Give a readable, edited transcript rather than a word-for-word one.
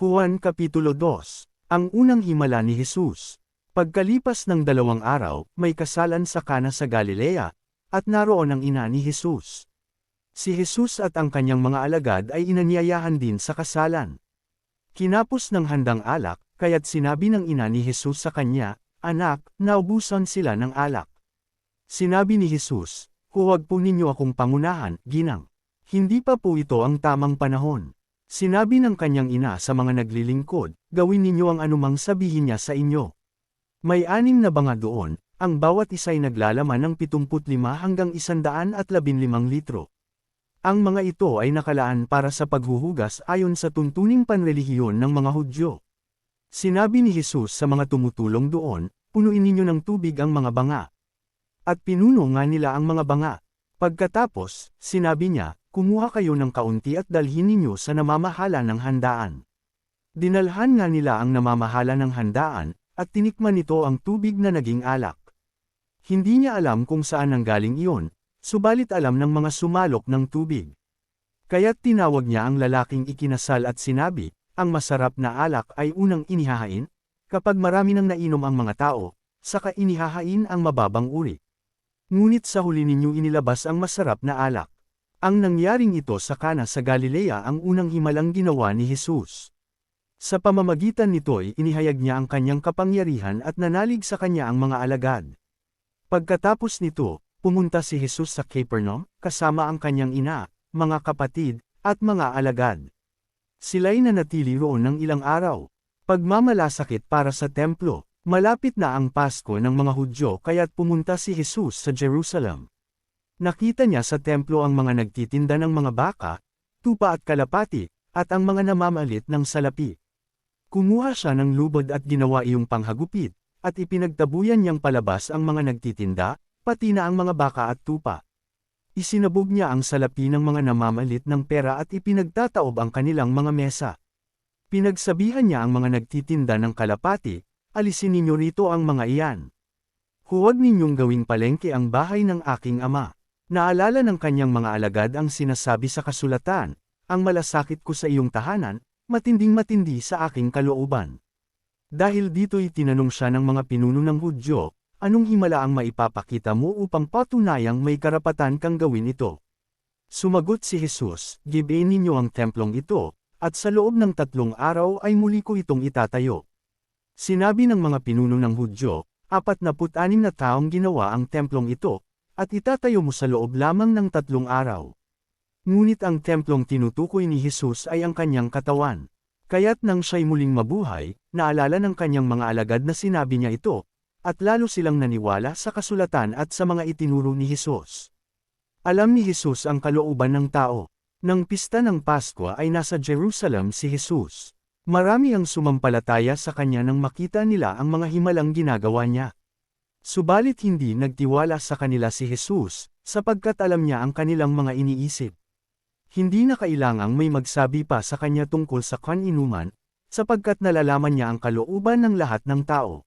Juan Kapitulo 2. Ang unang himala ni Jesus. Pagkalipas ng 2 araw, may kasalan sa Kana sa Galilea, at naroon ang ina ni Jesus. Si Jesus at ang kanyang mga alagad ay inanyayahan din sa kasalan. Kinapos ng handang alak, kaya't sinabi ng ina ni Jesus sa kanya, "Anak, naubusan sila ng alak." Sinabi ni Jesus, "Huwag po ninyo akong pangunahan, ginang. Hindi pa po ito ang tamang panahon." Sinabi ng kanyang ina sa mga naglilingkod, "Gawin ninyo ang anumang sabihin niya sa inyo." May 6 na banga doon, ang bawat isa'y naglalaman ng 75 hanggang 115 litro. Ang mga ito ay nakalaan para sa paghuhugas ayon sa tuntuning panrelihiyon ng mga Hudyo. Sinabi ni Jesus sa mga tumutulong doon, "Punuin ninyo ng tubig ang mga banga." At pinuno nga nila ang mga banga. Pagkatapos, sinabi niya, "Kumuha kayo ng kaunti at dalhin ninyo sa namamahala ng handaan." Dinalhan nga nila ang namamahala ng handaan, at tinikman nito ang tubig na naging alak. Hindi niya alam kung saan nanggaling iyon, subalit alam ng mga sumalok ng tubig. Kaya't tinawag niya ang lalaking ikinasal at sinabi, "Ang masarap na alak ay unang inihahain, kapag marami nang nainom ang mga tao, saka inihahain ang mababang uri. Ngunit sa huli ninyo inilabas ang masarap na alak." Ang nangyaring ito sa Kana sa Galilea ang unang himalang ginawa ni Jesus. Sa pamamagitan nito'y inihayag niya ang kanyang kapangyarihan at nanalig sa kanya ang mga alagad. Pagkatapos nito, pumunta si Jesus sa Capernaum, kasama ang kanyang ina, mga kapatid, at mga alagad. Sila'y nanatili roon ng ilang araw. Pagmamalasakit para sa templo, malapit na ang Pasko ng mga Hudyo kaya't pumunta si Jesus sa Jerusalem. Nakita niya sa templo ang mga nagtitinda ng mga baka, tupa at kalapati, at ang mga namamalit ng salapi. Kumuha siya ng lubod at ginawa iyong panghagupit, at ipinagtabuyan niyang palabas ang mga nagtitinda, pati na ang mga baka at tupa. Isinabog niya ang salapi ng mga namamalit ng pera at ipinagtataob ang kanilang mga mesa. Pinagsabihan niya ang mga nagtitinda ng kalapati, "Alisin ninyo rito ang mga iyan. Huwag ninyong gawing palengke ang bahay ng aking ama." Naalala ng kanyang mga alagad ang sinasabi sa kasulatan, "Ang malasakit ko sa iyong tahanan, matinding-matindi sa aking kalooban." Dahil dito'y tinanong siya ng mga pinuno ng Hudyo, "Anong himala ang maipapakita mo upang patunayang may karapatan kang gawin ito?" Sumagot si Jesus, "Gibein ninyo ang templong ito, at sa loob ng 3 araw ay muli ko itong itatayo." Sinabi ng mga pinuno ng Hudyo, 46 na taong ginawa ang templong ito, at itatayo mo sa loob lamang ng 3 araw. Ngunit ang templong tinutukoy ni Jesus ay ang kanyang katawan. Kaya't nang siya'y muling mabuhay, naalala ng kanyang mga alagad na sinabi niya ito, at lalo silang naniwala sa kasulatan at sa mga itinuro ni Jesus. Alam ni Jesus ang kalooban ng tao. Nang pista ng Pasko ay nasa Jerusalem si Jesus. Marami ang sumampalataya sa kanya nang makita nila ang mga himalang ginagawa niya. Subalit hindi nagtiwala sa kanila si Jesus, sapagkat alam niya ang kanilang mga iniisip. Hindi na kailangang may magsabi pa sa kanya tungkol sa kaninuman, sapagkat nalalaman niya ang kalooban ng lahat ng tao.